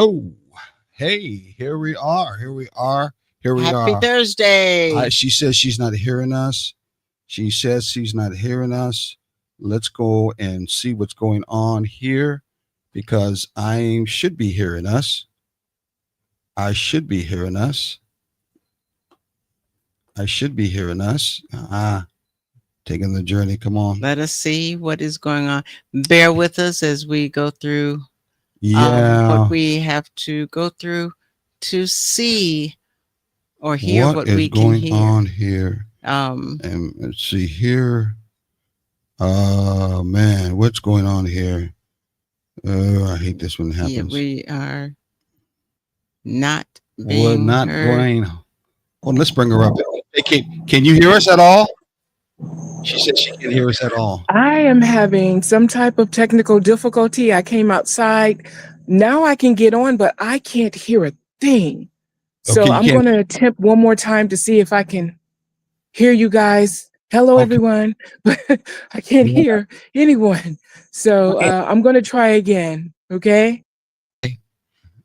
Oh, hey, here we are. Here we are. Here we Happy are. Thursday. She says she's not hearing us. She says she's not hearing us. Let's go and see what's going on here because I should be hearing us. I should be hearing us. I should be hearing us. Taking the journey. Come on. Let us see what is going on. Bear with us as we go through what Yeah. we have to go through to see or hear What what is we can going hear. on here? Um, And let's see here. Man, what's going on here? I hate this when it yeah, happens. we are not We're being not heard. going. Well, let's bring her up. Hey, can you hear us at all? She said she can't hear us at all. I am having some type of technical difficulty. I came outside. Now I can get on, but I can't hear a thing. Okay, So you I'm can't. going to attempt one more time to see if I can hear you guys. Hello, Okay. everyone. But I can't Yeah. hear anyone. So Okay. I'm going to try again. Okay.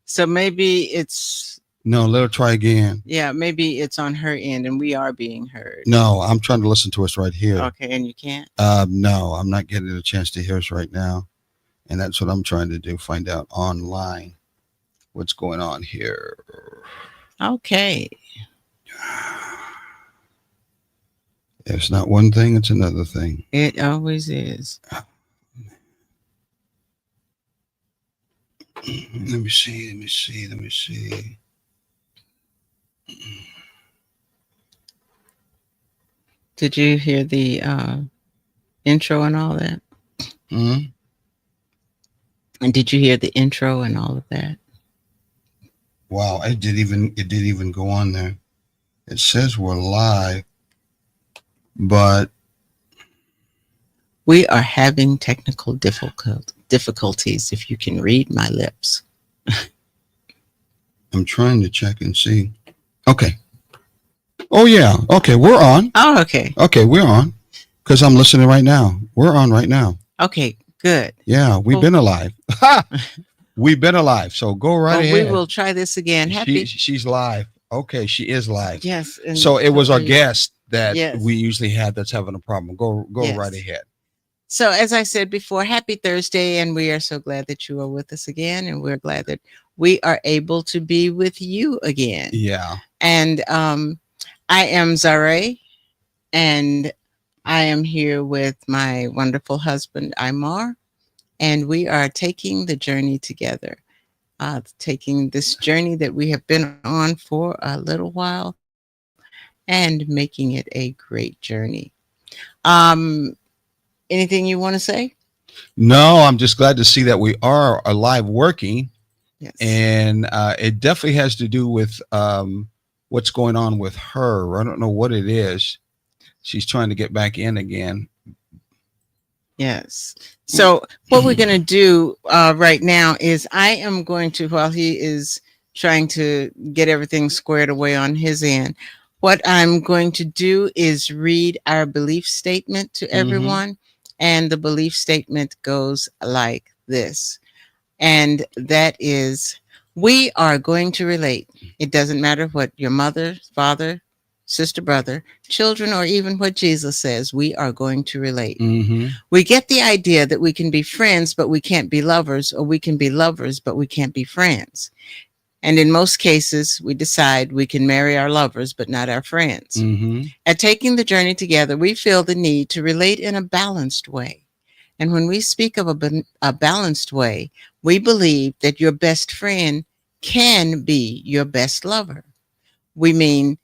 So maybe it's, No, let her try again. maybe it's on her end and we are being heard. No, I'm trying to listen to us right here. Okay, and you can't? No, I'm not getting a chance to hear us right now. And that's what I'm trying to do, find out online what's going on here. Okay. It's not one thing, it's another thing. It always is. Let me see. Did you hear the intro and all that? Hmm. And did you hear the intro and all of that? Wow, it didn't even go on there. It says we're live, but We are having technical difficulties, if you can read my lips. I'm trying to check and see. Okay. Oh yeah. Okay, we're on. Oh, okay. Okay, we're on. Because I'm listening right now. We're on right now. Okay, good. Yeah, we've Well- been alive. We've been alive. So go right Well, ahead. we will try this again. She's live. Okay, she is live. Yes. And So it was our you- guest that Yes. we usually have that's having a problem. Go Yes. right ahead. So as I said before, happy Thursday, and we are so glad that you are with us again, and we're glad that we are able to be with you again. Yeah. And I am Zare, and I am here with my wonderful husband, Imar, and we are taking the journey together, taking this journey that we have been on for a little while and making it a great journey. Anything you want to say? No, I'm just glad to see that we are alive working. Yes. And it definitely has to do with what's going on with her. I don't know what it is. She's trying to get back in again. Yes. So what we're going to do right now is I am going to, while he is trying to get everything squared away on his end, what I'm going to do is read our belief statement to everyone. And the belief statement goes like this. And that is, we are going to relate. It doesn't matter what your mother, father, sister, brother, children, or even what Jesus says, we are going to relate. Mm-hmm. We get the idea that we can be friends, but we can't be lovers, or we can be lovers, but we can't be friends. And in most cases, we decide we can marry our lovers, but not our friends. Mm-hmm. At taking the journey together, we feel the need to relate in a balanced way. And when we speak of a balanced way, we believe that your best friend can be your best lover. We mean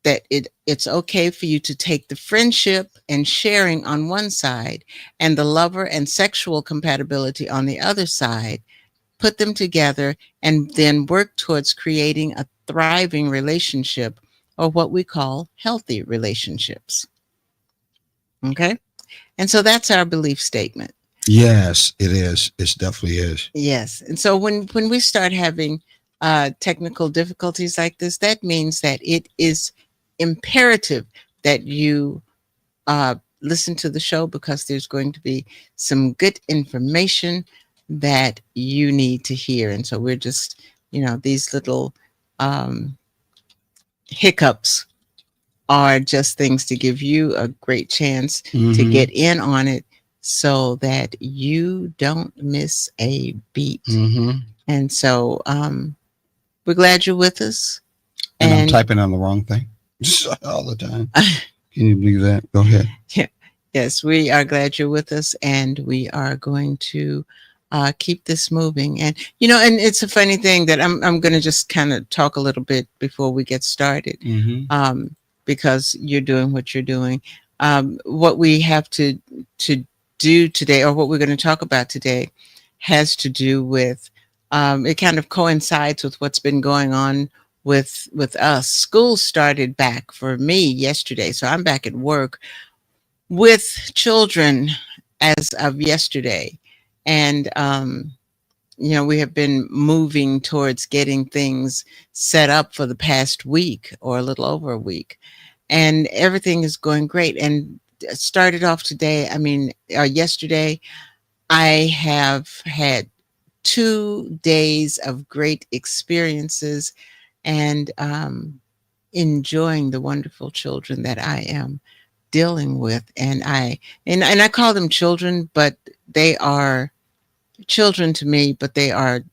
that it's okay for you to take the friendship and sharing on one side and the lover and sexual compatibility on the other side, put them together, and then work towards creating a thriving relationship, or what we call healthy relationships. Okay? And so that's our belief statement. Yes, it is. It definitely is. Yes. And so when we start having technical difficulties like this, that means that it is imperative that you listen to the show, because there's going to be some good information that you need to hear. And so we're just, these little um, hiccups are just things to give you a great chance to Mm-hmm. get in on it so that you don't miss a beat. Mm-hmm. And so we're glad you're with us. And I'm And typing on the wrong thing all the time. Can you believe that? Go ahead. yeah, yes, we are glad you're with us, and we are going to keep this moving. And and it's a funny thing that I'm going to just kind of talk a little bit before we get started, Mm-hmm. because you're doing what you're doing. What we have to do today, or what we're going to talk about today, has to do with it. Kind of coincides with what's been going on with us. School started back for me yesterday, so I'm back at work with children as of yesterday. And, we have been moving towards getting things set up for the past week or a little over a week. And everything is going great. And it started off today. Yesterday, I have had 2 days of great experiences and enjoying the wonderful children that I am dealing with. And I call them children, but they are children to me, but they are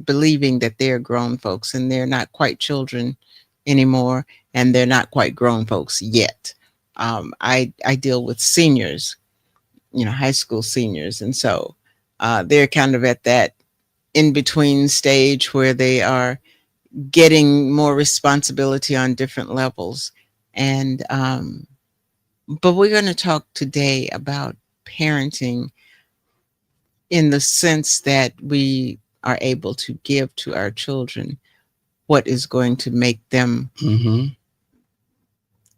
believing that they're grown folks, and they're not quite children anymore, and they're not quite grown folks yet. I deal with seniors, high school seniors, and so they're kind of at that in between stage where they are getting more responsibility on different levels. And but we're going to talk today about parenting in the sense that we are able to give to our children what is going to make them Mm-hmm.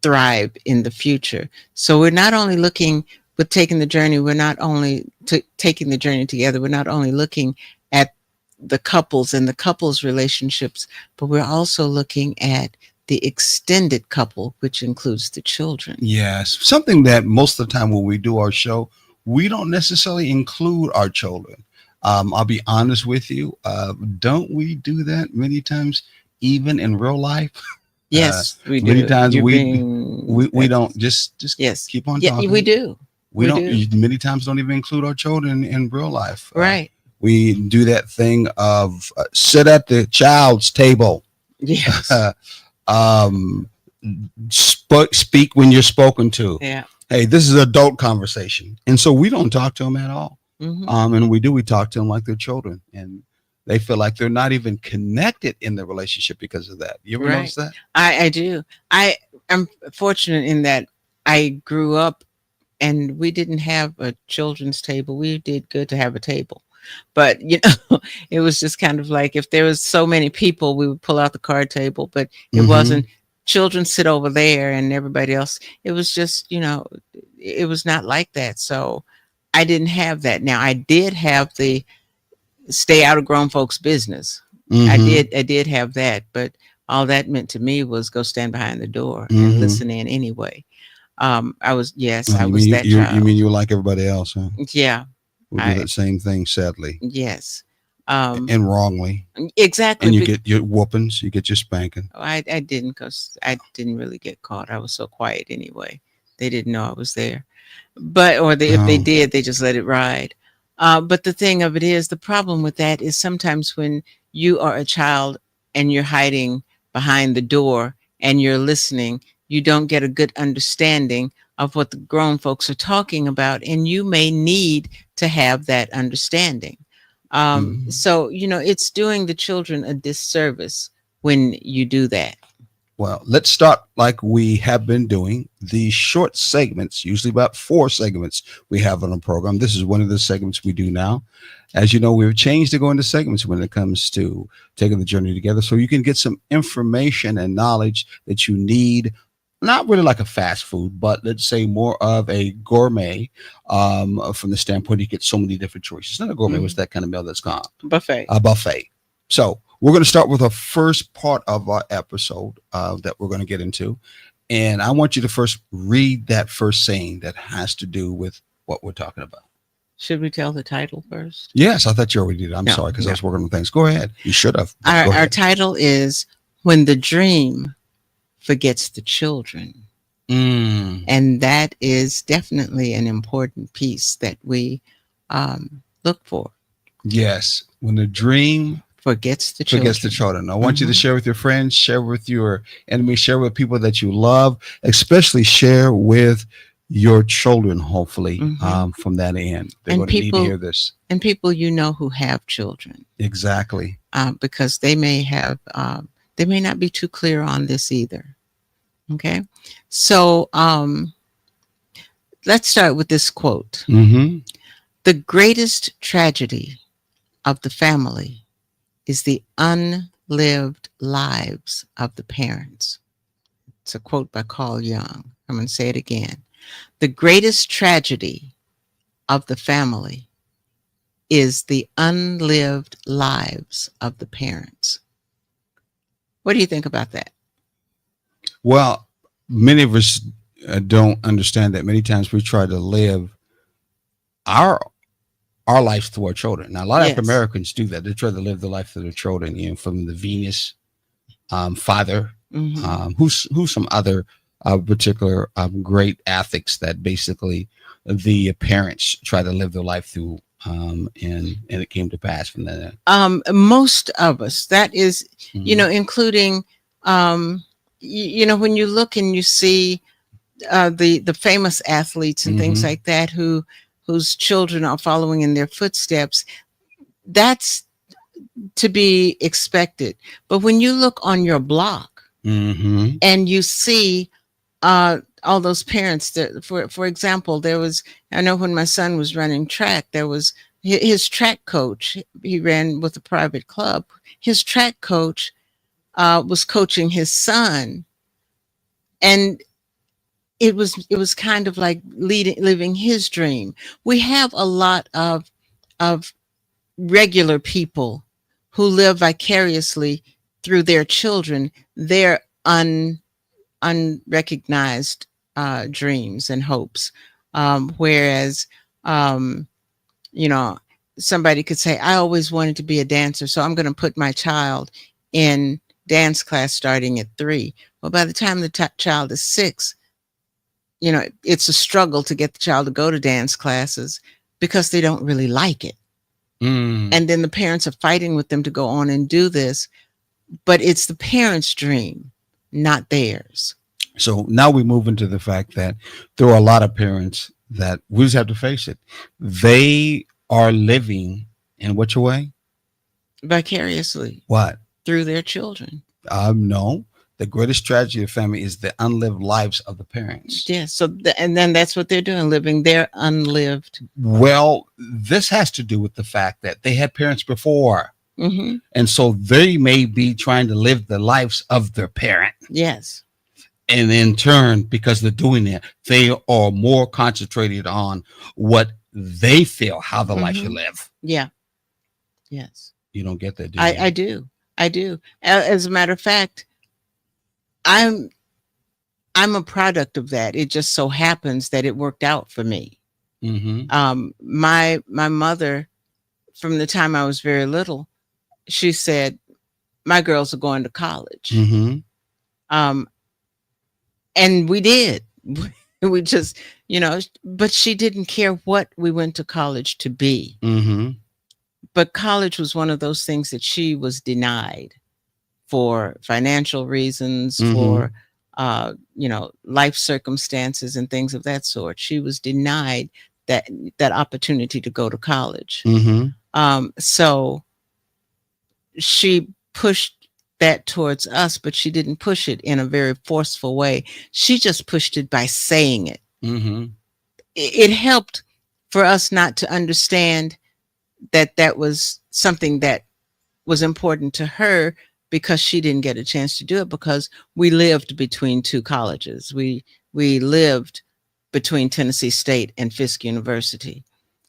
thrive in the future. So we're not only looking with taking the journey, we're not only taking the journey together, we're not only looking at the couples and the couples relationships, but we're also looking at the extended couple, which includes the children. Yes. Something that most of the time when we do our show, we don't necessarily include our children. I'll be honest with you. Don't we do that many times, even in real life? Yes, we do. Many times You're we being we don't just yes, keep on yeah, talking. we do. We We don't do. many times don't even include our children in real life. Right. We do that thing of sit at the child's table. Yes. um, speak when you're spoken to. Yeah. Hey, this is adult conversation, and so we don't talk to them at all. Hmm. And we talk to them like they're children, and they feel like they're not even connected in the relationship because of that. You ever Right. notice that? I do. I am fortunate in that I grew up and we didn't have a children's table. We did good to have a table. But it was just kind of like if there was so many people, we would pull out the card table, but it Mhm. wasn't children sit over there and everybody else. It was just, it was not like that. So I didn't have that. Now I did have the stay out of grown folks' business. Mhm. I did have that, but all that meant to me was go stand behind the door and Mhm. listen in anyway. I was, yes, I You was mean that you mean child. you were like everybody else, huh? Yeah, We do I, that same thing, sadly, yes. Um, and wrongly. exactly. And you get your whoopings, you get your spanking. I didn't, because I didn't really get caught. I was so quiet anyway. They didn't know I was there. But, if they Oh. did, they just let it ride. But the thing of it is, the problem with that is sometimes when you are a child and you're hiding behind the door and you're listening, you don't get a good understanding of what the grown folks are talking about, and you may need to have that understanding. Mhm. So, it's doing the children a disservice when you do that. Well, let's start like we have been doing these short segments, usually about 4 segments we have on the program. This is one of the segments we do now. As you know, we've changed to go into segments when it comes to taking the journey together so you can get some information and knowledge that you need. Not really like a fast food, but let's say more of a gourmet from the standpoint you get so many different choices. Not a gourmet, was that kind of meal that's gone. Buffet. A buffet. So we're going to start with the first part of our episode that we're going to get into. And I want you to first read that first saying that has to do with what we're talking about. Should we tell the title first? Yes, I thought you already did. I'm No, sorry because I no. was working on things. Go ahead. You should have. but go Our ahead. title is When the Dream Forgets the Children. Mm, And that is definitely an important piece that we look for. yes. When the dream Forgets the children. forgets the children. I want you to Mhm. share with your friends, share with your enemies, share with people that you love, especially share with your children, hopefully, Mhm. from that end. They're And going to need to people hear this. and people you know who have children, Exactly. because they may have they may not be too clear on this either. Okay, so let's start with this quote: Mm-hmm. "The greatest tragedy of the family is the unlived lives of the parents." It's a quote by Carl Jung. I'm going to say it again. The greatest tragedy of the family is the unlived lives of the parents. What do you think about that? Well, many of us don't understand that many times we try to live our our life through our children. Now, a lot of African Yes. Americans do that. They try to live the life of their children, from the Venus father, Hmm. who's some other particular great ethics that basically the parents try to live their life through, and it came to pass from that. Most of us, that is, Mhm. including, when you look and you see the famous athletes and things Mhm. like that whose children are following in their footsteps, that's to be expected. But when you look on your block Mhm. and you see all those parents that, for example, there was, I know when my son was running track, there was his track coach. He ran with a private club. His track coach was coaching his son, and it was kind of like living his dream. We have a lot of regular people who live vicariously through their children, their unrecognized dreams and hopes. Whereas, um, you know, somebody could say, I always wanted to be a dancer, so I'm going to put my child in dance class starting at 3. Well, by the time the child is 6, it's a struggle to get the child to go to dance classes because they don't really like it. Mm. And then the parents are fighting with them to go on and do this, but it's the parents' dream, not theirs. So now we move into the fact that there are a lot of parents that we just have to face it. They are living in which way? Vicariously What? through their children. No. The greatest tragedy of family is the unlived lives of the parents. Yes. So, and then that's what they're doing, living their unlived. Well, this has to do with the fact that they had parents before. Hmm. And so they may be trying to live the lives of their parent. Yes. And in turn, because they're doing that, they are more concentrated on what they feel how the life should Hmm. live. Yeah. Yes. You don't get that, do you? I do. I do. As a matter of fact, I'm I'm a product of that. It just so happens that it worked out for me. Mm-hmm. My mother, from the time I was very little, she said, "My girls are going to college," Mm-hmm. um, and we did. We just, but she didn't care what we went to college to be. Mm-hmm. But college was one of those things that she was denied for financial reasons, Mm-hmm. for life circumstances and things of that sort. She was denied that opportunity to go to college. Mm-hmm. So she pushed that towards us, but she didn't push it in a very forceful way. She just pushed it by saying it. Mm-hmm. It helped for us not to understand that was something that was important to her, because she didn't get a chance to do it, because we lived between two colleges. We lived between Tennessee State and Fisk University.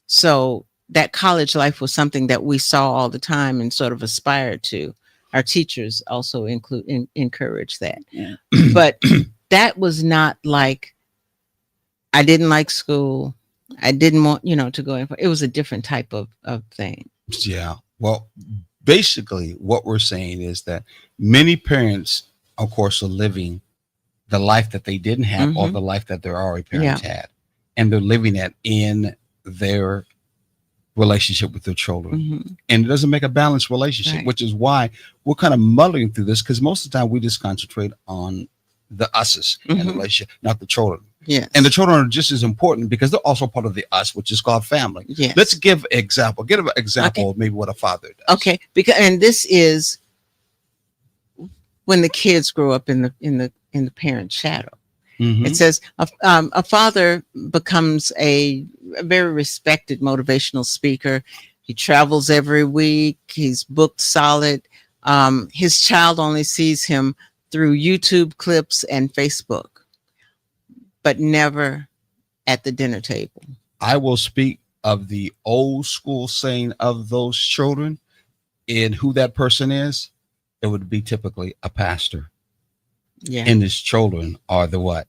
So that college life was something that we saw all the time and sort of aspired to. Our teachers also encourage that. But that was not like, I didn't like school. I didn't want, to go in for it. Was a different type of thing. Yeah. Well, basically, what we're saying is that many parents, of course, are living the life that they didn't have or Mhm. the life that their already parents had. And they're living it in their relationship with their children. Mhm. And it doesn't make a balanced relationship, Right. which is why we're kind of muddling through this, because most of the time we just concentrate on the us's and the Mhm. relationship, not the children. Yes. And the children are just as important because they're also part of the us, which is called family. Yes. Let's give example. Give an example of maybe what a father does. Okay. And this is when the kids grow up in the parent's shadow. Mhm. It says a father becomes a very respected motivational speaker. He travels every week. He's booked solid. His child only sees him through YouTube clips and Facebook, but never at the dinner table. I will speak of the old school saying of those children and who that person is. It would be typically a pastor. Yeah. And his children are the what?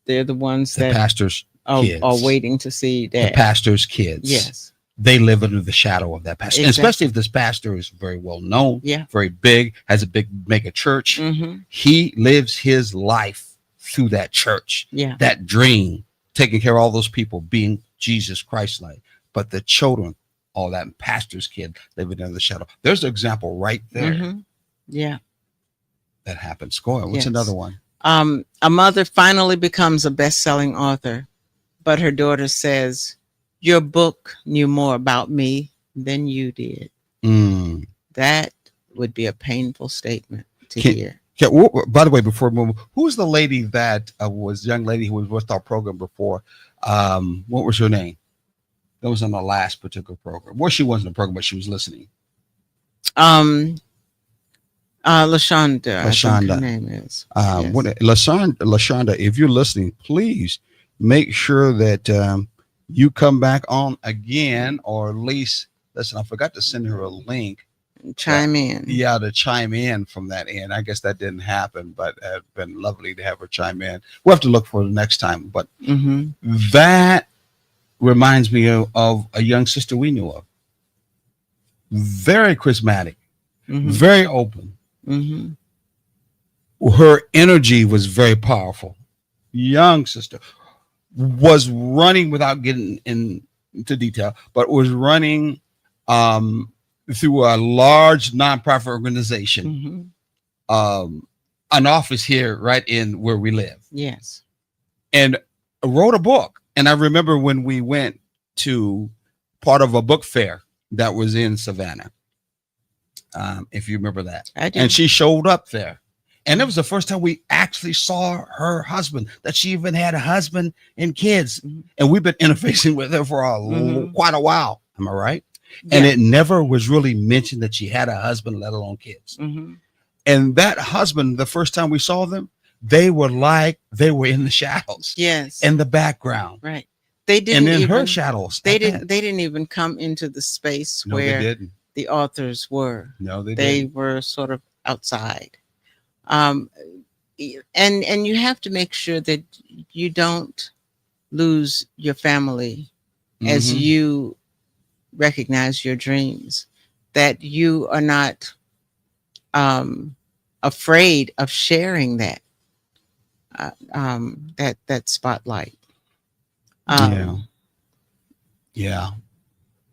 They're the ones The that pastor's kids. are waiting to see that. The pastor's kids. Yes. They live under the shadow of that pastor. Exactly. And especially if this pastor is very well known, Yeah. very big, has a big mega church. Mm-hmm. He lives his life through that church, Yeah. that dream, taking care of all those people, being Jesus Christ-like. But the children, all that pastor's kid living under the shadow. There's an example right there Mm-hmm. Yeah. that happens. Go on. What's Yes. another one? A mother finally becomes a best-selling author, but her daughter says, "Your book knew more about me than you did." Mm. That would be a painful statement to Can- hear. Yeah. Well, by the way, before we move, who was the lady that was young lady who was with our program before? What was her name? That was on the last particular program. Well, she wasn't in the program, but she was listening. LaShonda. I think LaShonda. her name is. Yes. Yes. LaShonda, if you're listening, please make sure that you come back on again, or at least listen. I forgot to send her a link. Chime in. Yeah, to chime in from that end. I guess that didn't happen, but it'd been lovely to have her chime in. We'll have to look for the next time. But Mm-hmm. that reminds me of a young sister we knew of. Very charismatic, Mm-hmm. very open. Mm-hmm. Her energy was very powerful. Young sister was running, without getting into detail, but was running through a large nonprofit organization, Mm-hmm. an office here right in where we live, Yes. and wrote a book. And I remember when we went to part of a book fair that was in Savannah, if you remember that. I do. And she showed up there. And it was the first time we actually saw her husband, that she even had a husband and kids. Mhm. And we've been interfacing with her for Mhm. quite a while. Am I right? Yeah. And it never was really mentioned that she had a husband, let alone kids. Mm-hmm. And that husband, the first time we saw them, they were in the shadows, Yes. in the background, Right. They and didn't in even. her shadows. They at didn't. that. They didn't even come into the space No, where they didn't. the authors were. No, they They didn't. were sort of outside. And you have to make sure that you don't lose your family as Mhm. you recognize your dreams, that you are not afraid of sharing that that spotlight. Yeah. Yeah.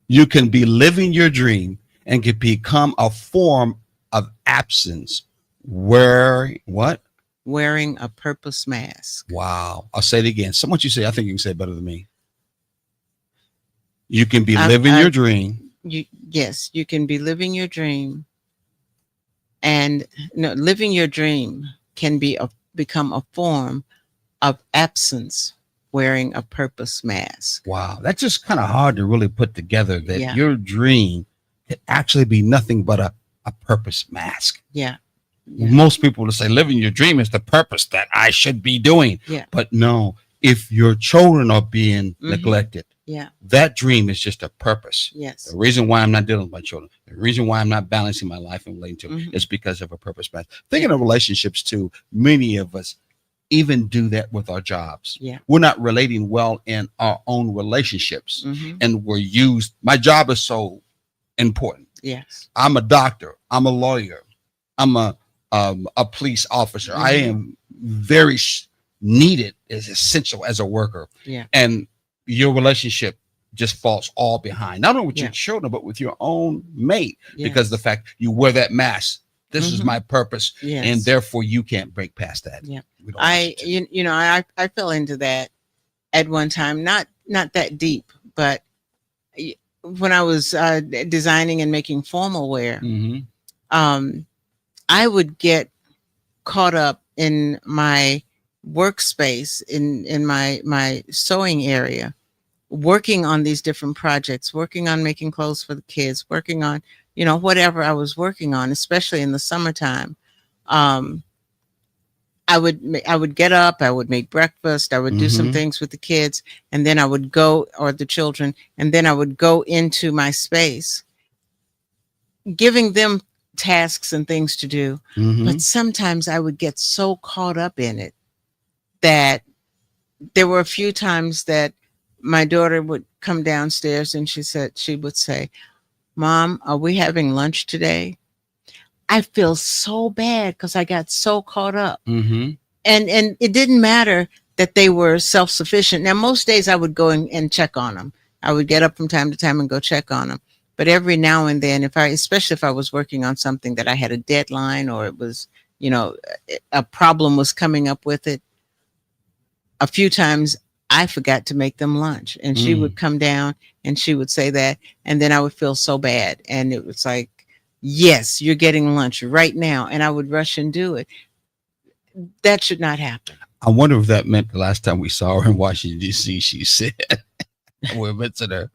You can be living your dream and can become a form of absence. Where what? Wearing a purpose mask. Wow. I'll say it again. Someone you say, I think you can say it better than me. You can be I- living I- your dream. Yes, you can be living your dream, and living your dream can become a form of absence, wearing a purpose mask. Wow. That's just kind of hard to really put together, that Yeah. your dream could actually be nothing but a purpose mask. Yeah. Yeah. Most people will say living your dream is the purpose that I should be doing. Yeah. But no, if your children are being Mhm. neglected, Yeah. that dream is just a purpose. Yes. The reason why I'm not dealing with my children, the reason why I'm not balancing my life and relating to them Mhm. is because of a purpose. Thinking of relationships too, many of us, even do that with our jobs. Yeah. We're not relating well in our own relationships, Mhm. and we're used. My job is so important. Yes. I'm a doctor. I'm a lawyer. I'm a police officer. I Mhm. am very needed, is essential as a worker. Yeah. And your relationship just falls all behind, not only with Yeah. your children, but with your own mate, Yes. because the fact you wear that mask. This is Mhm. my purpose, Yes. and therefore you can't break past that. Yeah. We don't want I you to. you know I fell into that at one time, not that deep, but when I was designing and making formal wear, Mhm. um, I would get caught up in my workspace in my sewing area, working on these different projects, working on making clothes for the kids, working on whatever I was working on, especially in the summertime. Um, I would get up, I would make breakfast, I would do some Mhm. things with the kids, and then I would go, or the children, and then I would go into my space, giving them tasks and things to do. But Mhm. sometimes I would get so caught up in it that there were a few times that my daughter would come downstairs and she would say, "Mom, are we having lunch today?" I feel so bad because I got so caught up. Mhm. And it didn't matter that they were self-sufficient. Now, most days I would go and check on them. I would get up from time to time and go check on them. But every now and then, especially if I was working on something that I had a deadline, or it was, a problem was coming up with it, a few times I forgot to make them lunch, and she would come down and she would say that, and then I would feel so bad. And it was like, yes, you're getting lunch right now. And I would rush and do it. That should not happen. I wonder if that meant the last time we saw her in Washington, D.C., she said, we're missing her.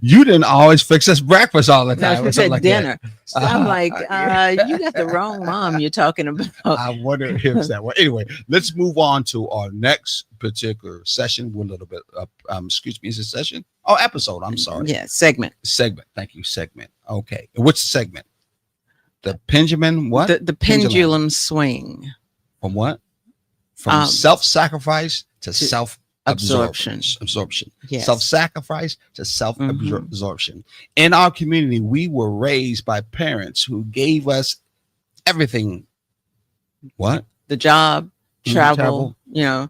You didn't always fix us breakfast all the No, time, she or something said like dinner. that. So I'm like, Yeah. you got the wrong mom you're talking about. I wonder if it's that way. Anyway, let's move on to our next particular session. We're a little bit up. Excuse me, is it session? Oh, episode. I'm sorry. Yeah, segment. Segment. Thank you. Segment. Okay. Which segment? The pendulum. What? The pendulum swing. From what? From self-sacrifice to absorption. Absorption. Yes. Self-sacrifice to self-absorption. In our community, we were raised by parents who gave us everything. What? The job, travel, Dream.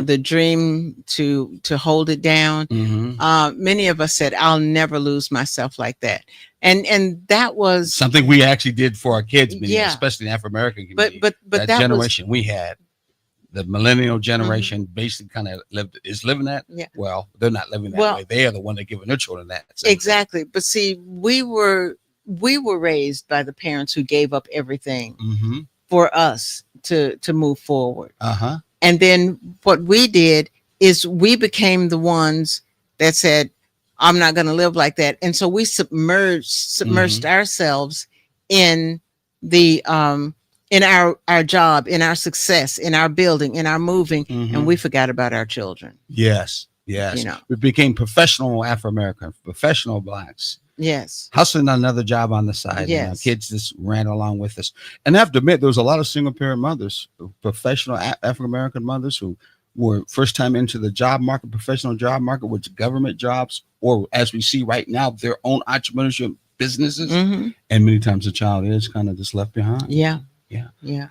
the dream to hold it down. Many of us said, "I'll never lose myself like that," and that was something we actually did for our kids, yeah, especially in the African-American community. But that generation we had, the millennial generation, basically kind of living that. Yeah. Well, they're not living that way. They are the one that giving their children that. Exactly. But see, we were raised by the parents who gave up everything for us to move forward. And then what we did is we became the ones that said, "I'm not going to live like that." And so we submerged ourselves in the in our job, in our success, in our building, in our moving, and we forgot about our children. Yes. We became professional Afro-American, professional blacks. Yes. Hustling another job on the side. Yes. And our kids just ran along with us. And I have to admit, there was a lot of single parent mothers, professional African-American mothers who were first time into the job market, professional job market, with government jobs, or as we see right now, their own entrepreneurship businesses. And many times the child is kind of just left behind. Yeah.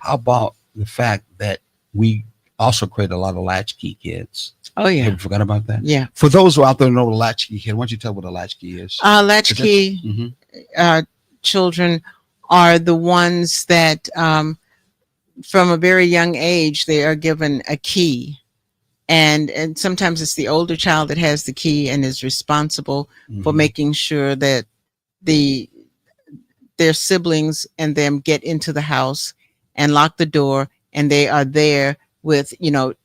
How about the fact that we also create a lot of latchkey kids? Oh, yeah. Have you forgot about that? Yeah. For those who out there know what a latchkey kid, why don't you tell what a latchkey is? Latchkey children are the ones that from a very young age, they are given a key. And sometimes it's the older child that has the key and is responsible for making sure that their siblings and them get into the house and lock the door, and they are there with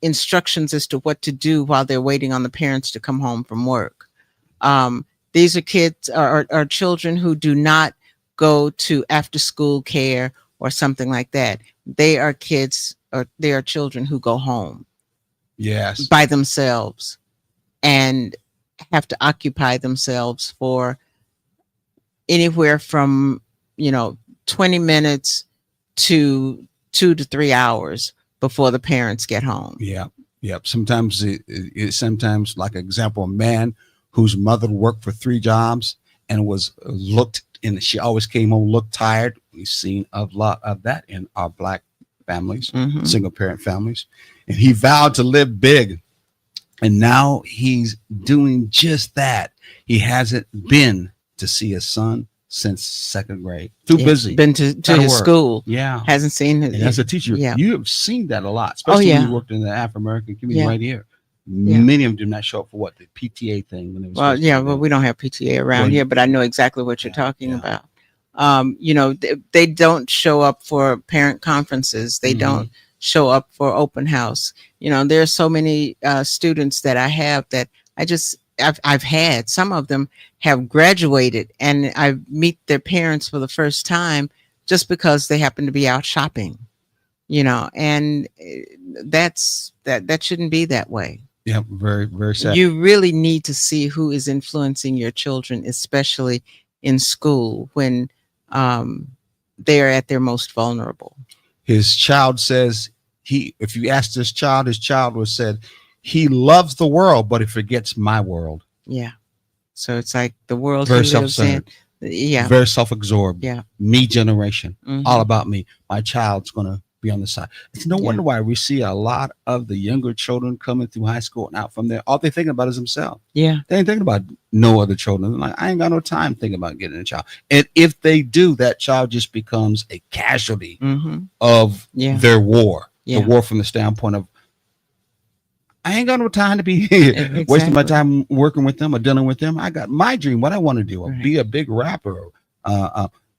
instructions as to what to do while they're waiting on the parents to come home from work. These are kids are children who do not go to after school care or something like that. They are kids, or they are children who go home by themselves and have to occupy themselves for anywhere from 20 minutes to 2 to 3 hours before the parents get home. Yeah. Yep. Sometimes sometimes like example, a man whose mother worked for 3 jobs and was looked and she always came home looked tired. We've seen a lot of that in our black families, Mhm. single parent families. And he vowed to live big. And now he's doing just that. He hasn't been to see his son since 2nd grade. Too Yeah, busy. been to Gotta his work. school. Yeah. Hasn't seen his. And as a teacher, Yeah. you have seen that a lot, especially when yeah. you worked in the African American community Yeah. right here. Yeah. Many of them do not show up for what the PTA thing when they were Well, supposed to yeah, be well, there. we don't have PTA around Well, here, but I know exactly what you're yeah, talking yeah. about. They don't show up for parent conferences. They Mhm. don't show up for open house. There are so many students that I have that I've had. Some of them have graduated, and I meet their parents for the first time just because they happen to be out shopping. And that shouldn't be that way. Yeah, very, very sad. You really need to see who is influencing your children, especially in school when they're at their most vulnerable. His child says if you ask his child was said, he loves the world, but he forgets my world. Yeah. So it's like the world Very he lives in. self-centered. Yeah. Very self-absorbed. Yeah. Me generation. Mhm. All about me. My child's gonna be on the side. It's no wonder why we see a lot of the younger children coming through high school and out from there. All they're thinking about is themselves. Yeah. They ain't thinking about no other children. They're like, I ain't got no time thinking about getting a child. And if they do, that child just becomes a casualty Mm-hmm. of Yeah. their war. Yeah. The war from the standpoint of I ain't got no time to be wasting my Exactly. time working with them or dealing with them. I got my dream, what I want to do, Right. be a big rapper,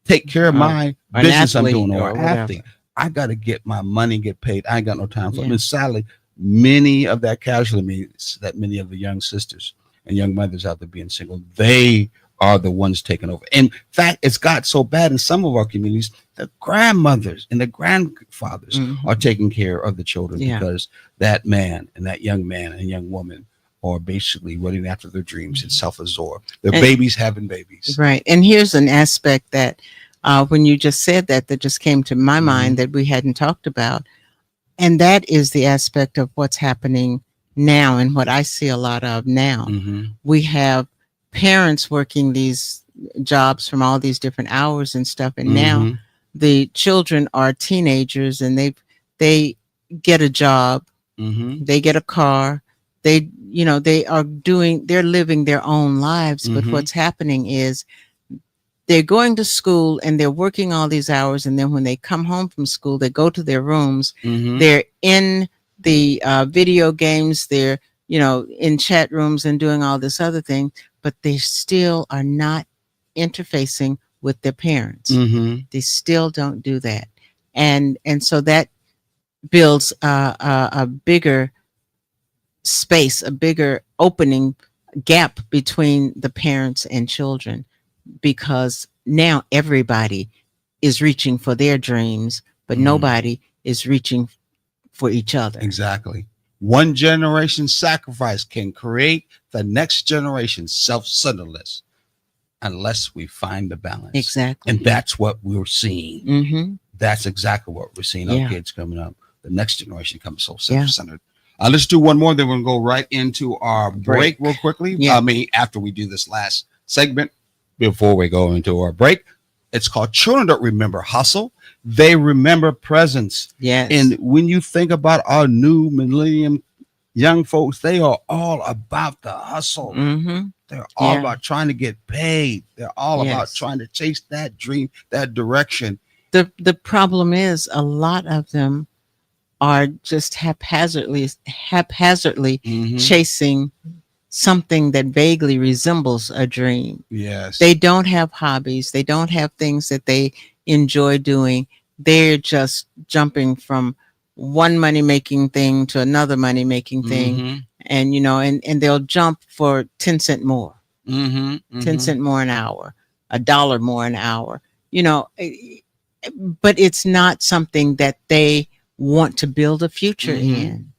take care of Or my an business I'm athlete doing, or or whatever. athlete. I got to get my money, get paid. I ain't got no time for it. Yeah. And sadly, many of that casualty means that many of the young sisters and young mothers out there being single, they are the ones taking over. In fact, it's got so bad in some of our communities, the grandmothers and the grandfathers Mhm. are taking care of the children Yeah. because that man and young woman are basically running after their dreams and self-absorbed. They're And- babies having babies. Right. And here's an aspect that when you just said that just came to my Mhm. mind that we hadn't talked about. And that is the aspect of what's happening now and what I see a lot of now. Mhm. We have parents working these jobs from all these different hours and stuff. And now Mhm. the children are teenagers and they get a job, Mhm. they get a car, they're living their own lives. But Mhm. what's happening is they're going to school and they're working all these hours. And then when they come home from school, they go to their rooms. Mhm. They're in the video games. They're, in chat rooms and doing all this other thing, but they still are not interfacing with their parents. Mhm. They still don't do that. And so that builds a bigger space, a bigger opening gap between the parents and children, because now everybody is reaching for their dreams, but nobody is reaching for each other. Exactly. One generation sacrifice can create the next generation self-centeredness unless we find the balance. Exactly. And that's what we're seeing. Mm-hmm. That's exactly what we're seeing. Our Yeah. kids coming up. The next generation comes so self-centered. Let's do one more, then we're going to go right into our break real quickly. Yeah. After we do this last segment, before we go into our break, it's called Children Don't Remember Hustle. They remember presence. Yes. And when you think about our new millennium young folks, they are all about the hustle. Mm-hmm. They're all Yeah. about trying to get paid. They're all about Yes. trying to chase that dream, that direction. The problem is a lot of them are just haphazardly Mhm. chasing something that vaguely resembles a dream. Yes. They don't have hobbies. They don't have things that they enjoy doing. They're just jumping from one money-making thing to another money-making thing. Mhm. And, and they'll jump for 10 cents more, Mhm. Mhm. 10 cents more an hour, $1 more an hour, but it's not something that they want to build a future Mhm. in.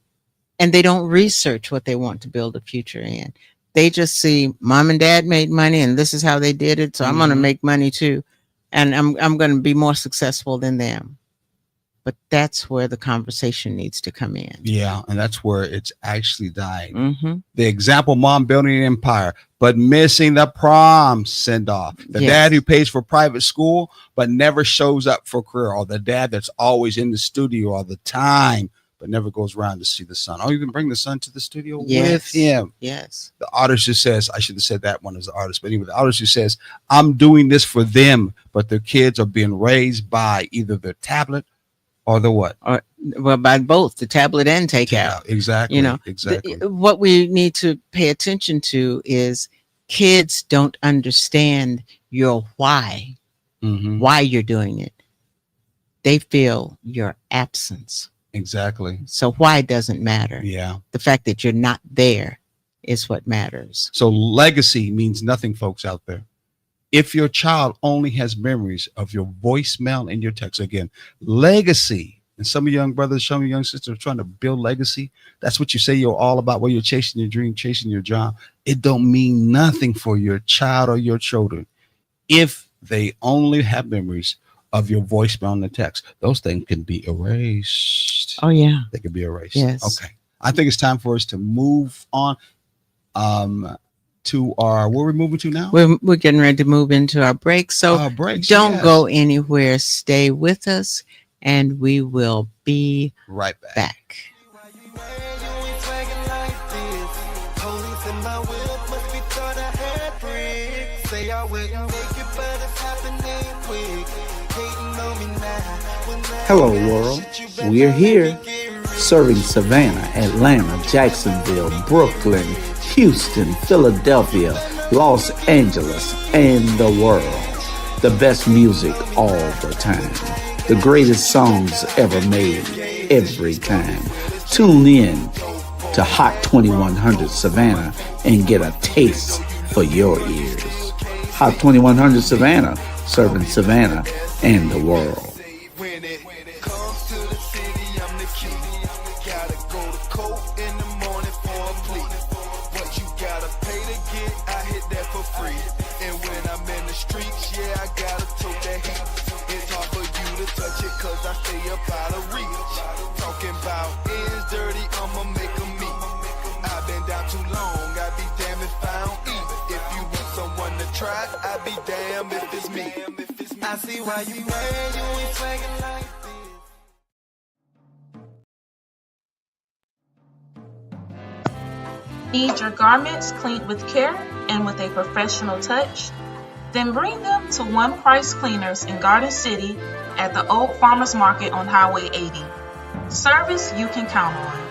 And they don't research what they want to build a future in. They just see mom and dad made money and this is how they did it. So I'm going to Mhm. make money too. And I'm going to be more successful than them. But that's where the conversation needs to come in. Yeah, and that's where it's actually dying. Mm-hmm. The example mom building an empire, but missing the prom send off. The Yes. dad who pays for private school, but never shows up for career. Or the dad that's always in the studio all the time, but never goes around to see the son. Or even bring the son to the studio with Yes. him. Yes. The artist who says, I should have said that one as the artist, but anyway, the artist who says, I'm doing this for them, but their kids are being raised by either their tablet or the what? Or well, by both the tablet and takeout. Exactly. You know, exactly. What we need to pay attention to is kids don't understand your why you're doing it. They feel your absence. Exactly. So why doesn't matter. Yeah. The fact that you're not there is what matters. So legacy means nothing, folks out there. If your child only has memories of your voicemail and your text, again, legacy. And some of young brothers, some of young sisters are trying to build legacy. That's what you say you're all about, where you're chasing your dream, chasing your job. It don't mean nothing for your child or your children if they only have memories of your voicemail and the text. Those things can be erased. Oh, yeah. They can be erased. Yes. Okay. I think it's time for us to move on. To our, where are we moving to now? We're getting ready to move into our break. So Our breaks, don't yes. go anywhere. Stay with us, and we will be right back. Hello, world. We're here, serving Savannah, Atlanta, Jacksonville, Brooklyn, Houston, Philadelphia, Los Angeles, and the world. The best music all the time. The greatest songs ever made, every time. Tune in to Hot 2100 Savannah and get a taste for your ears. Hot 2100 Savannah, serving Savannah and the world. I see why you mad, you ain't swaggin' like this. Need your garments cleaned with care and with a professional touch? Then bring them to One Price Cleaners in Garden City at the Old Farmers Market on Highway 80. Service you can count on.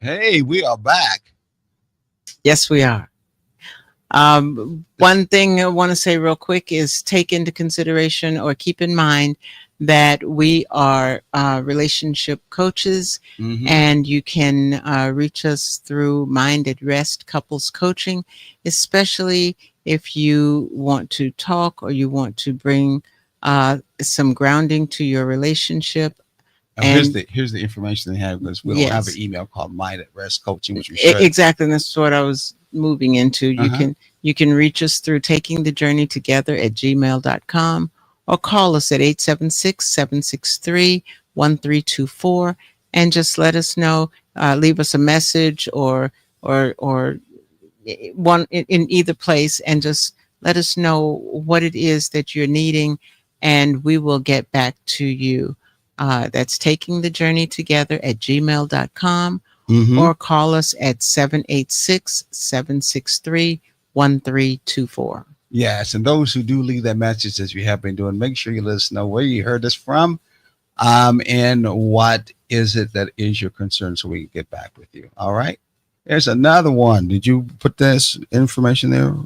Hey, we are back. Yes, we are. One thing I want to say real quick is take into consideration or keep in mind that we are relationship coaches, and you can reach us through Mind at Rest Couples Coaching, especially if you want to talk or you want to bring some grounding to your relationship. Here's the information they have, because we don't have an Yes. email called Mind at Rest Coaching, which we should. Exactly. And that's what I was moving into. Uh-huh. You can reach us through taking the journey together at gmail.com, or call us at 876-763-1324, and just let us know, leave us a message, or one in either place, and just let us know what it is that you're needing, and we will get back to you. That's taking the journey together at gmail.com, Mhm. or call us at 786-763-1324. Yes, and those who do leave that message, as you have been doing, make sure you let us know where you heard us from, and what is it that is your concern, so we can get back with you. All right. There's another one. Did you put this information there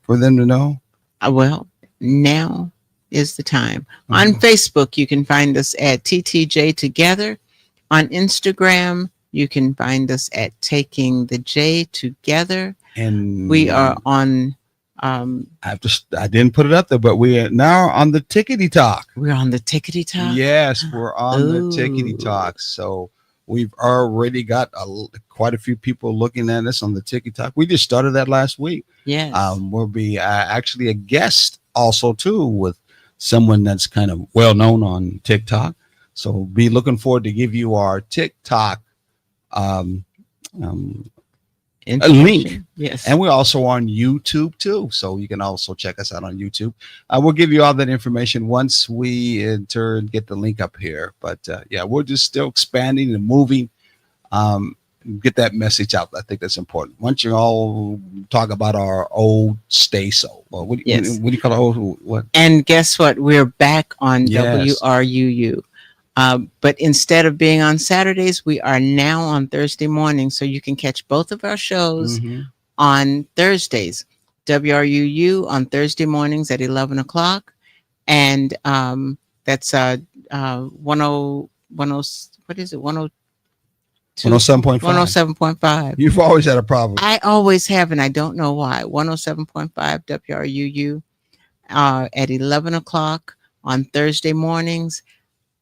for them to know? Well, now is the time. Mhm. On Facebook, you can find us at TTJ Together. On Instagram, you can find us at Taking the J Together. And We are on I didn't put it up there, but we are now on the Tickety Talk. we're on the Tickety Talk. Yes, we're on the Tickety Ooh. Talk. So we've already got quite a few people looking at us on the Tickety Talk. We just started that last week. Yes. We'll be actually a guest also too, with someone that's kind of well known on TikTok. So be looking forward to give you our TikTok um, a link. Yes. And we're also on YouTube too, so you can also check us out on YouTube. We'll give you all that information once we in turn get the link up here. But yeah, we're just still expanding and moving. Get that message out. I think that's important. Once you all talk about our old stay so, well, what do you call it? Old what? And guess what? We're back on Yes. WRUU. But instead of being on Saturdays, we are now on Thursday mornings. So you can catch both of our shows Mhm. on Thursdays. WRUU on Thursday mornings at 11 o'clock. And that's 107.5. 107.5. You've always had a problem. I always have, and I don't know why. 107.5 WRUU at 11 o'clock on Thursday mornings.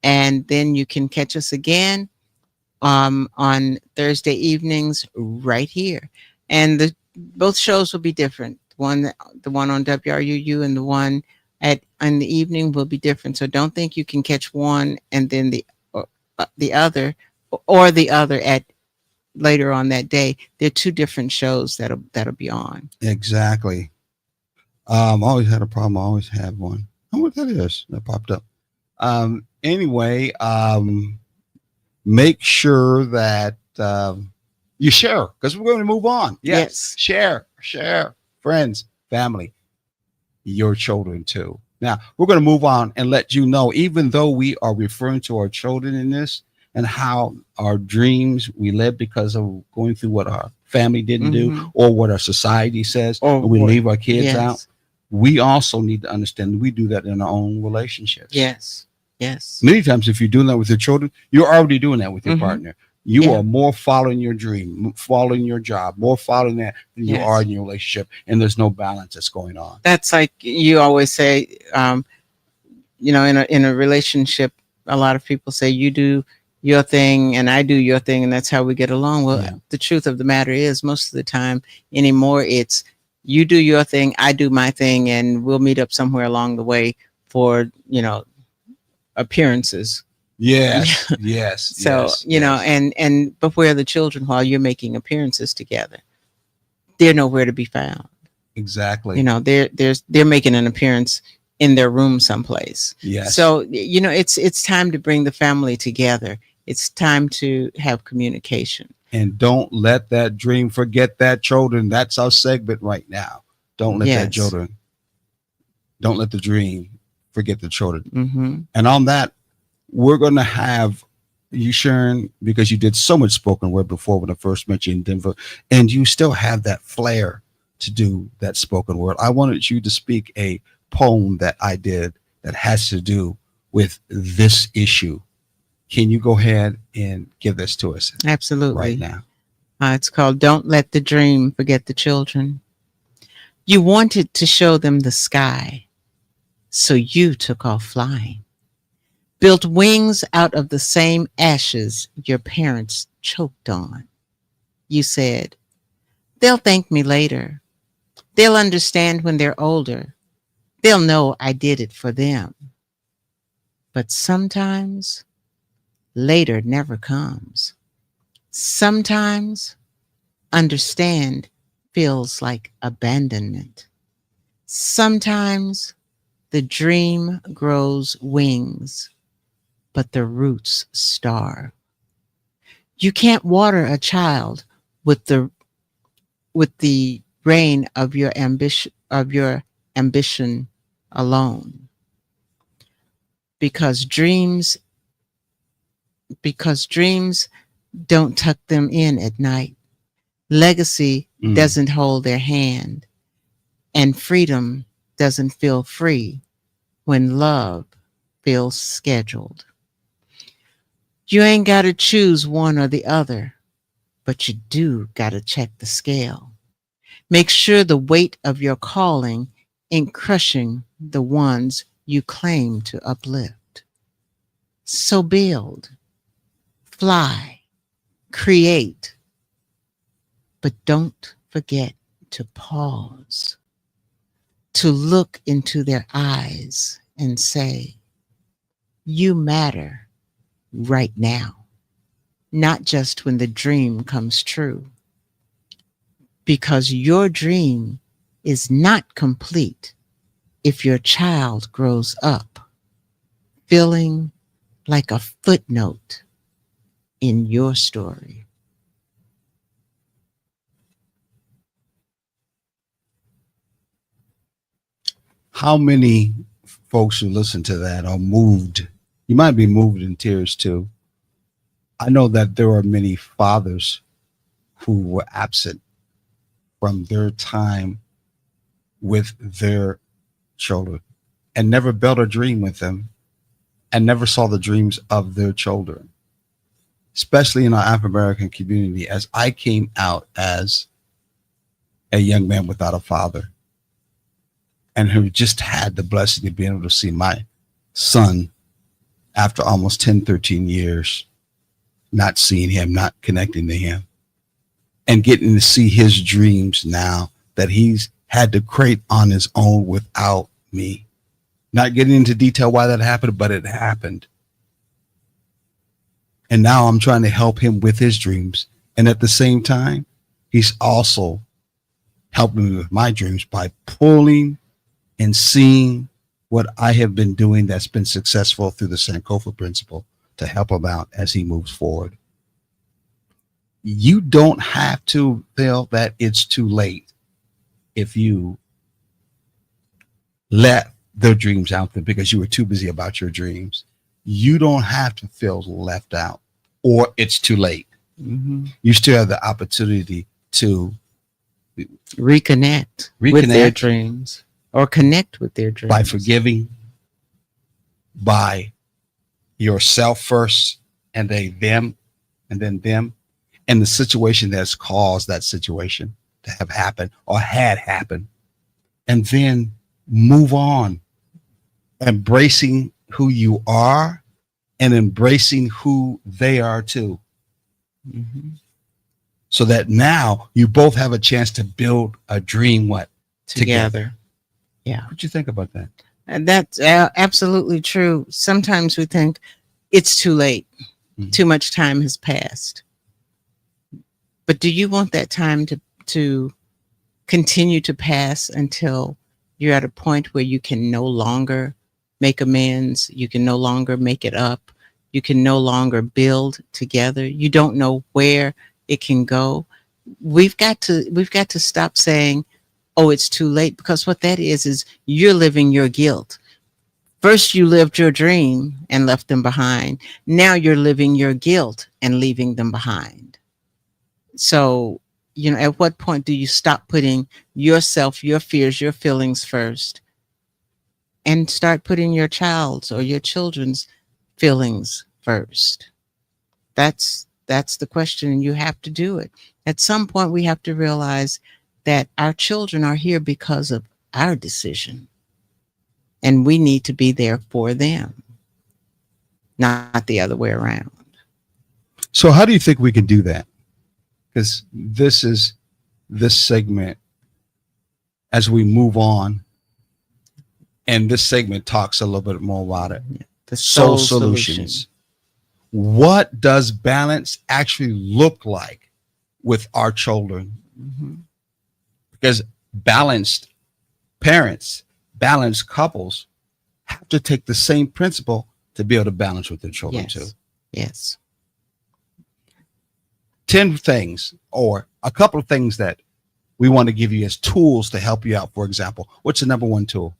And then you can catch us again on Thursday evenings right here. And both shows will be different. The one on WRUU and the one in the evening will be different. So don't think you can catch one and then the other, or the other at later on that day. They're two different shows that'll be on. Exactly. Always had a problem. I always have one. I wonder what that is that popped up. Anyway, make sure that you share, because we're going to move on. Yes. Share, friends, family, your children too. Now, we're going to move on and let you know, even though we are referring to our children in this and how our dreams we live because of going through what our family didn't do, or what our society says, and we leave our kids out. We also need to understand we do that in our own relationships. Yes. Many times, if you're doing that with your children, you're already doing that with your partner. You are more following your dream, following your job, more following that than you are in your relationship. And there's no balance that's going on. That's like you always say, in a relationship, a lot of people say you do your thing and I do your thing, and that's how we get along. Well, the truth of the matter is, most of the time anymore, it's you do your thing, I do my thing, and we'll meet up somewhere along the way for, appearances. Yes. So, but where are the children while you're making appearances together? They're nowhere to be found. Exactly. They're making an appearance in their room someplace. Yes. So, it's time to bring the family together. It's time to have communication. And don't let that dream forget that children. That's our segment right now. Don't let that children. Don't let the dream forget the children. And on that, we're going to have you, Sharon, because you did so much spoken word before when I first met you in Denver, and you still have that flair to do that spoken word. I wanted you to speak a poem that I did that has to do with this issue. Can you go ahead and give this to us? Absolutely. Right now. It's called Don't Let the Dream Forget the Children. You wanted to show them the sky, so you took off flying. built wings out of the same ashes your parents choked on. You said, they'll thank me later. They'll understand when they're older. They'll know I did it for them. But sometimes later never comes. Sometimes understand feels like abandonment. Sometimes the dream grows wings, but the roots starve. You can't water a child with the rain of your ambition alone, because dreams don't tuck them in at night. Legacy doesn't hold their hand, and freedom doesn't feel free when love feels scheduled. You ain't got to choose one or the other, but you do got to check the scale. Make sure the weight of your calling ain't crushing the ones you claim to uplift. So build, fly, create, but don't forget to pause, to look into their eyes and say, you matter right now, not just when the dream comes true. Because your dream is not complete if your child grows up feeling like a footnote in your story. How many folks who listen to that are moved? You might be moved in tears too. I know that there are many fathers who were absent from their time with their children and never built a dream with them and never saw the dreams of their children, especially in our African American community, as I came out as a young man without a father and who just had the blessing of being able to see my son after almost 10, 13 years, not seeing him, not connecting to him, and getting to see his dreams now that he's had to create on his own without me. Not getting into detail why that happened, but it happened. And now I'm trying to help him with his dreams. And at the same time, he's also helping me with my dreams by pulling and seeing what I have been doing that's been successful through the Sankofa principle to help him out as he moves forward. You don't have to feel that it's too late if you let their dreams out there because you were too busy about your dreams. You don't have to feel left out or it's too late. Mm-hmm. You still have the opportunity to reconnect with their dreams or connect with their dreams by forgiving, by yourself first, and them, and then them, and the situation that's caused that situation to have happened or had happened, and then move on, embracing who you are and embracing who they are too. Mm-hmm. So that now you both have a chance to build a dream together. Yeah. What do you think about that? And that's absolutely true. Sometimes we think it's too late. Mm-hmm. Too much time has passed. But do you want that time to continue to pass until you're at a point where you can no longer make amends, you can no longer make it up, you can no longer build together, you don't know where it can go? We've got to stop saying, oh, it's too late, because what that is you're living your guilt. First, you lived your dream and left them behind. Now you're living your guilt and leaving them behind. So, at what point do you stop putting yourself, your fears, your feelings first and start putting your child's or your children's feelings first? That's the question, and you have to do it. At some point, we have to realize that our children are here because of our decision, and we need to be there for them. not the other way around. So how do you think we can do that? Because this segment, as we move on, and this segment talks a little bit more about it. The Soul soul solutions. What does balance actually look like with our children? Mm-hmm. Because balanced parents, balanced couples have to take the same principle to be able to balance with their children too. Yes. 10 things or a couple of things that we want to give you as tools to help you out. For example, what's the number one tool?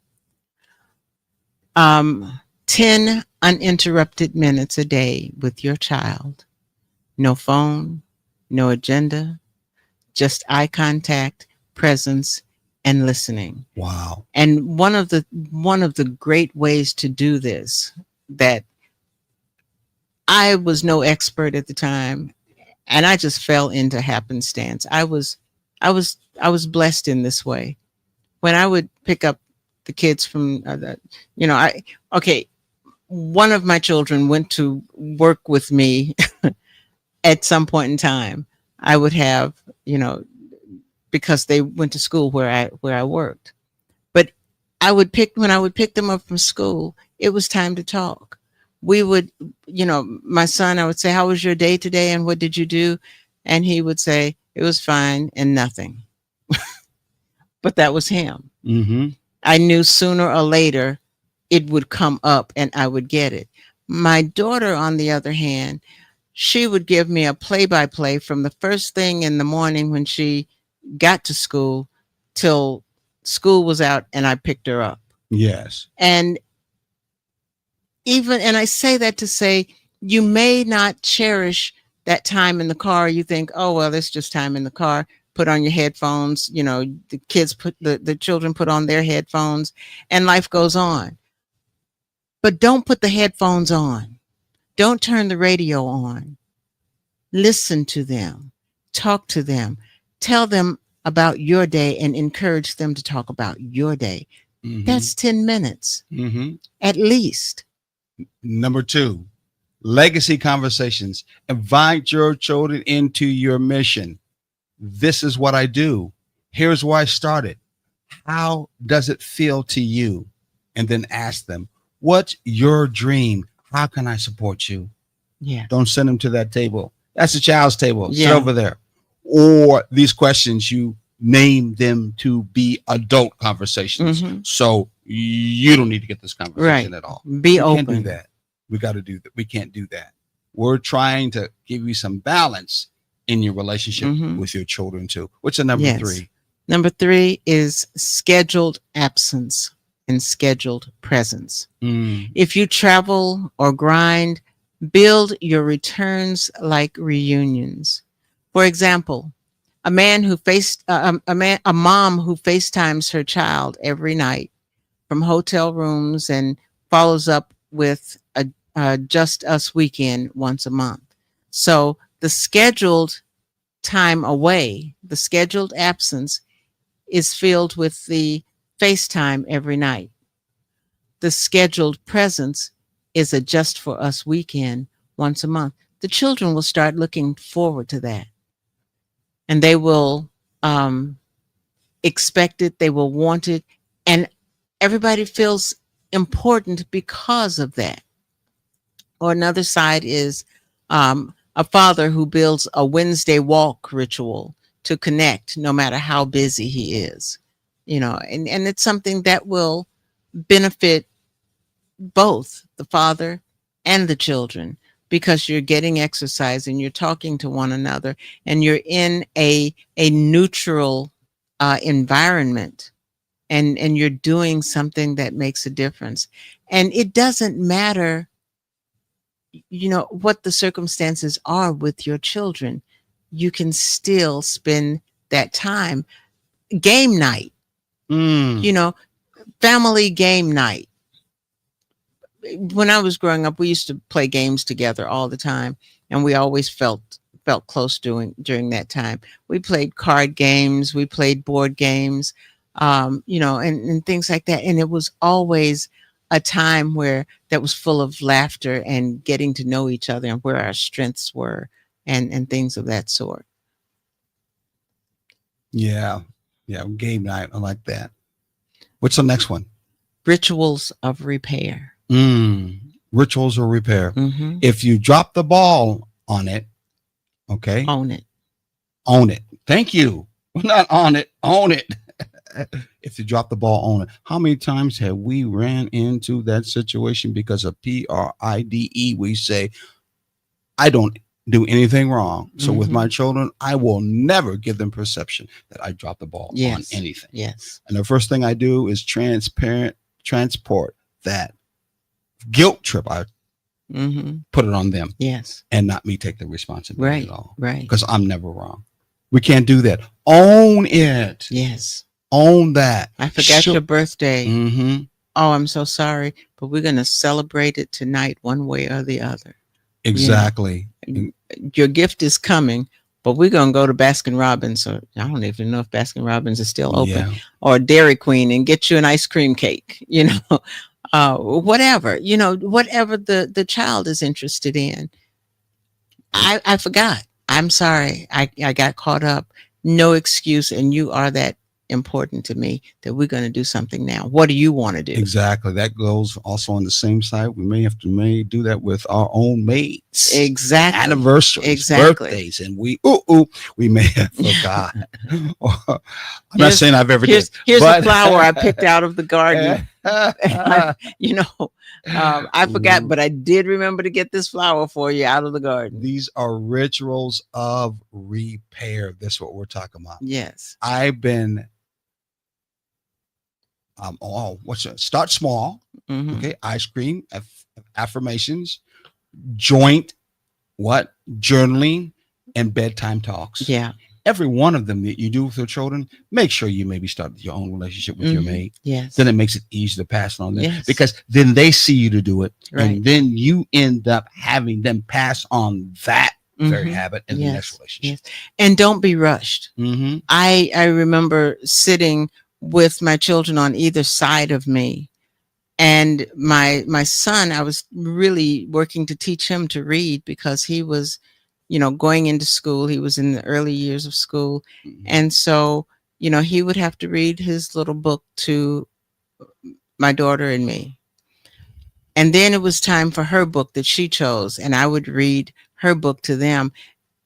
10 uninterrupted minutes a day with your child. No phone, no agenda, just eye contact, presence, and listening. Wow. And one of the great ways to do this, that I was no expert at the time, and I just fell into happenstance. I was blessed in this way. When I would pick up the kids from one of my children went to work with me at some point in time. I would have, because they went to school where I worked. But when I would pick them up from school, it was time to talk. We would, my son, I would say, "How was your day today? And what did you do?" And he would say, "It was fine and nothing." But that was him. Mm-hmm. I knew sooner or later it would come up and I would get it. My daughter, on the other hand, she would give me a play-by-play from the first thing in the morning when she got to school till school was out and I picked her up. Yes. And I say that to say, you may not cherish that time in the car. You think, "Oh, well, it's just time in the car." Put on your headphones, the children put on their headphones and life goes on. But don't put the headphones on. Don't turn the radio on. Listen to them, talk to them, tell them about your day and encourage them to talk about your day. Mm-hmm. That's 10 minutes Mm-hmm. at least. Number 2, legacy conversations. Invite your children into your mission. This is what I do. Here's where I started. How does it feel to you? And then ask them, what's your dream? How can I support you? Yeah. Don't send them to that table. That's the child's table. Yeah. Sit over there. Or these questions, you name them to be adult conversations. Mm-hmm. So you don't need to get this conversation at all. Be We open. can't do that. We got to do that. We can't do that. We're trying to give you some balance in your relationship Mm-hmm. with your children too. What's the number Yes. 3? Number 3 is scheduled absence and scheduled presence. If you travel or grind, build your returns like reunions. For example, a mom who FaceTimes her child every night from hotel rooms and follows up with a Just Us weekend once a month. So the scheduled time away, the scheduled absence, is filled with the FaceTime every night. The scheduled presence is a Just For Us weekend once a month. The children will start looking forward to that. And they will expect it, they will want it, and everybody feels important because of that. Or another side is a father who builds a Wednesday walk ritual to connect no matter how busy he is, and it's something that will benefit both the father and the children, because you're getting exercise and you're talking to one another and you're in a neutral environment, and you're doing something that makes a difference. And it doesn't matter what the circumstances are with your children. You can still spend that time. Game night, family game night. When I was growing up, we used to play games together all the time, and we always felt close during that time. We played card games, we played board games, and things like that. And it was always a time where that was full of laughter and getting to know each other and where our strengths were and things of that sort. Yeah. Yeah. Game night. I like that. What's the next one? Rituals of repair. Rituals of repair. Mm-hmm. If you drop the ball on it, okay, Own it. own it. Thank you. We're not on it. Own it. If you drop the ball, own it. How many times have we ran into that situation because of PRIDE? We say, I don't do anything wrong. So with my children, I will never give them perception that I dropped the ball on anything. Yes. And the first thing I do is transport that guilt trip. I put it on them. Yes. And not me take the responsibility at all. Right. Because I'm never wrong. We can't do that. Own it. Yes. Own that. I forgot your birthday. Mm-hmm. Oh, I'm so sorry, but we're going to celebrate it tonight one way or the other. Exactly. Your gift is coming, but we're going to go to Baskin Robbins, or I don't even know if Baskin Robbins is still open, or Dairy Queen, and get you an ice cream cake, whatever, whatever the child is interested in. I forgot. I'm sorry. I got caught up. No excuse. And you are that important to me that we're going to do something now. What do you want to do? Exactly. That goes also on the same side. We may have to do that with our own mates. Exactly. Anniversaries, birthdays, and we may have forgot. I'm not saying I've ever did. Here's a flower I picked out of the garden. I forgot, but I did remember to get this flower for you out of the garden. These are rituals of repair. That's what we're talking about. Yes. I've been start small. Okay, ice cream, affirmations, joint, journaling, and bedtime talks. Yeah. Every one of them that you do with your children, make sure you maybe start your own relationship with your mate. Yes. Then it makes it easy to pass it on them because then they see you to do it. Right. And then you end up having them pass on that very habit in the next relationship. Yes. And don't be rushed. I remember sitting with my children on either side of me. And my son, I was really working to teach him to read because he was, going into school. He was in the early years of school. And so, he would have to read his little book to my daughter and me. And then it was time for her book that she chose. And I would read her book to them.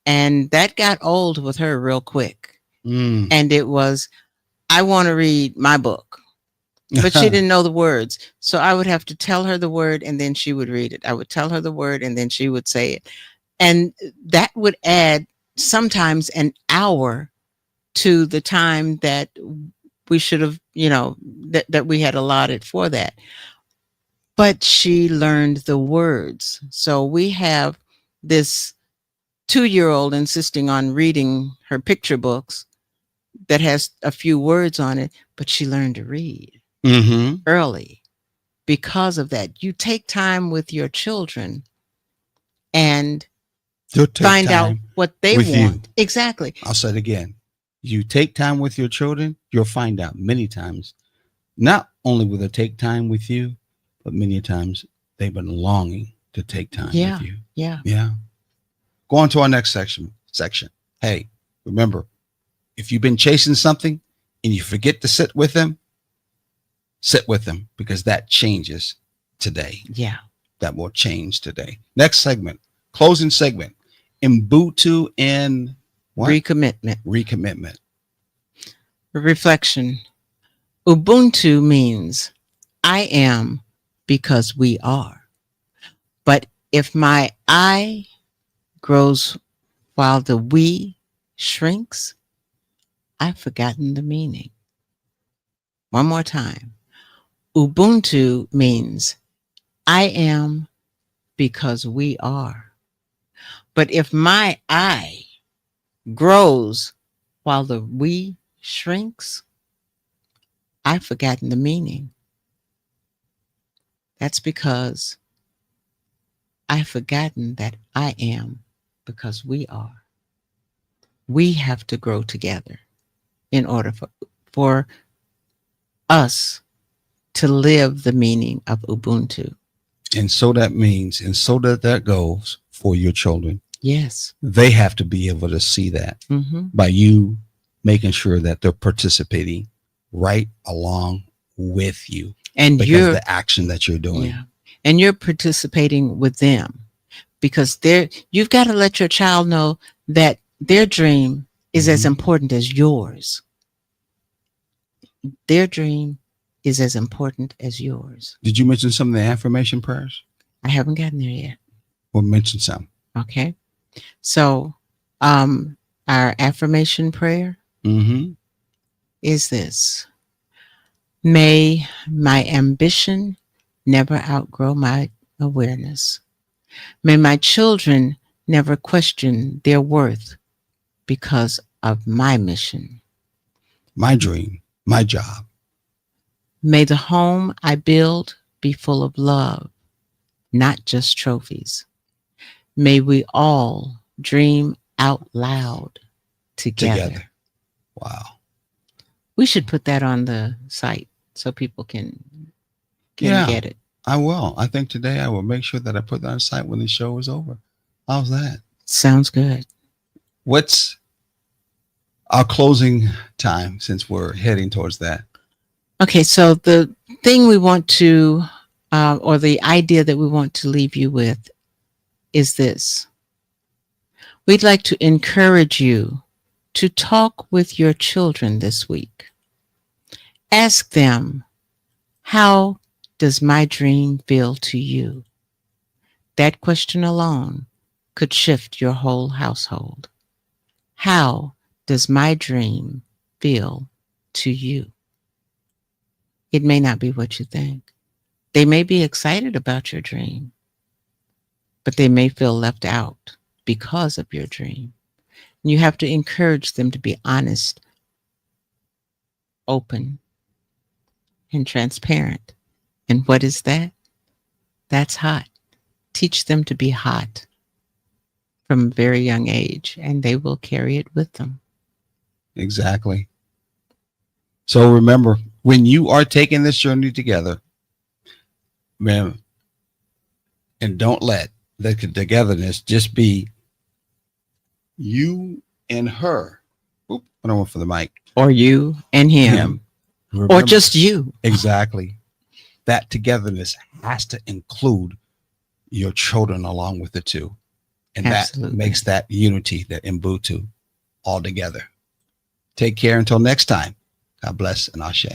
And that got old with her real quick. And it was, I want to read my book. But she didn't know the words. So I would have to tell her the word and then she would read it. I would tell her the word and then she would say it. And that would add sometimes an hour to the time that we should have, that we had allotted for that. But she learned the words. So we have this 2-year-old insisting on reading her picture books that has a few words on it, but she learned to read early because of that. You take time with your children and find out what they want. You. Exactly. I'll say it again. You take time with your children, you'll find out many times, not only will they take time with you, but many times they've been longing to take time with you. Yeah. Yeah. Go on to our next section. Hey, remember, if you've been chasing something and you forget to sit with them because that changes today. Yeah. That will change today. Next segment, closing segment. Ubuntu in what? Recommitment. Reflection. Ubuntu means I am because we are. But if my I grows while the we shrinks, I've forgotten the meaning. One more time. Ubuntu means I am because we are. But if my I grows while the we shrinks, I've forgotten the meaning. That's because I've forgotten that I am because we are. We have to grow together in order for us to live the meaning of Ubuntu. And so that means, and so that goes for your children. Yes. They have to be able to see that by you making sure that they're participating right along with you. And because you're the action that you're doing. Yeah. And you're participating with them, because you've got to let your child know that their dream is as important as yours. Their dream is as important as yours. Did you mention some of the affirmation prayers? I haven't gotten there yet. Well, mention some. Okay. So, our affirmation prayer is this: may my ambition never outgrow my awareness. May my children never question their worth because of my mission. My dream, my job. May the home I build be full of love, not just trophies. May we all dream out loud together. Wow. We should put that on the site so people can get it. I will. I think today I will make sure that I put that on the site when the show is over. How's that? Sounds good. What's our closing time, since we're heading towards that? Okay, so the thing we want to, or the idea that we want to leave you with is this. We'd like to encourage you to talk with your children this week. Ask them, how does my dream feel to you? That question alone could shift your whole household. How does my dream feel to you? It may not be what you think. They may be excited about your dream, but they may feel left out because of your dream. You have to encourage them to be honest, open, and transparent. And what is that? That's hot. Teach them to be hot from a very young age, and they will carry it with them. Exactly. So remember, when you are taking this journey together, man, and don't let the togetherness just be you and her. Oop, I don't want for the mic. Or you and him. Remember, or just you. Exactly. That togetherness has to include your children along with the two. And Absolutely. That makes that unity, that Ubuntu, all together. Take care until next time. God bless and Ashe.